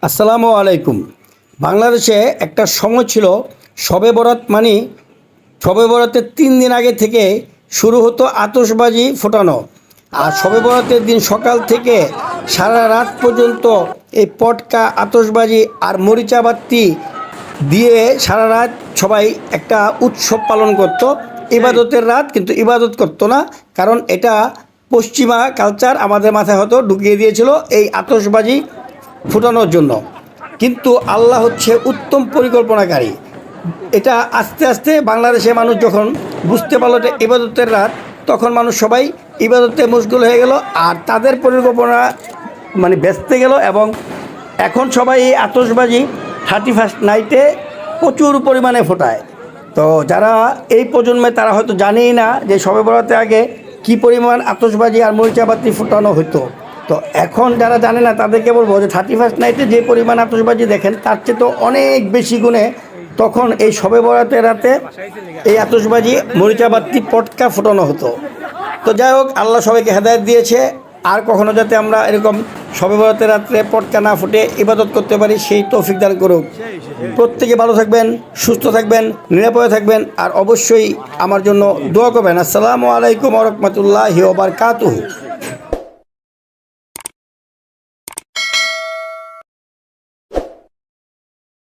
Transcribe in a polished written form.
আসসালামু আলাইকুম। বাংলাদেশে একটা সময় ছিল শবে বরাত মানে শবে বরাতের 3 দিন আগে থেকে শুরু হতো আতশবাজি ফোটানো। আর শবে বরাতের দিন সকাল থেকে সারা রাত পর্যন্ত এই পটকা আতশবাজি আর মরিচাবাতি দিয়ে সারা রাত সবাই একটা উৎসব পালন করত। ইবাদতের রাত, কিন্তু ইবাদত করতো না, কারণ এটা পশ্চিমা কালচার আমাদের মাথায় হয়তো ঢুকিয়ে দিয়েছিল এই আতশবাজি ফুটানোর জন্য। কিন্তু আল্লাহ হচ্ছে উত্তম পরিকল্পনাকারী। এটা আস্তে আস্তে বাংলাদেশে মানুষ যখন বুঝতে পারলো এটা ইবাদতের রাত, তখন মানুষ সবাই ইবাদতে মশগুল হয়ে গেল আর তাদের পরিকল্পনা ব্যস্তে গেল। এবং এখন সবাই এই আতশবাজি 31st নাইটে প্রচুর পরিমাণে ফোটায়। তো যারা এই প্রজন্মে তারা হয়তো জানেই না যে শবে বরাতের আগে কী পরিমাণ আতশবাজি আর মরিচাবাতি ফোটানো হতো। তো এখন যারা জানে না তাদেরকে বলবো যে 31st নাইটে যে পরিমাণ আতশবাজি দেখেন তার চেয়ে তো অনেক বেশি গুণে তখন এই শবে বরাতের রাতে এই আতশবাজি মরিচাবাতি পটকা ফোটানো হতো। তো যাই হোক, আল্লাহ সবাইকে হেদায়েত দিয়েছে। আর কখনো যাতে আমরা এরকম শবে বরাতের রাত্রে পটকা না ফুটে ইবাদত করতে পারি সেই তৌফিক দান করুক। প্রত্যেকে ভালো থাকবেন, সুস্থ থাকবেন, নিরাপদে থাকবেন, আর অবশ্যই আমার জন্য দোয়া করবেন। আসসালামু আলাইকুম ওয়া রাহমাতুল্লাহি ওয়া বারাকাতুহু।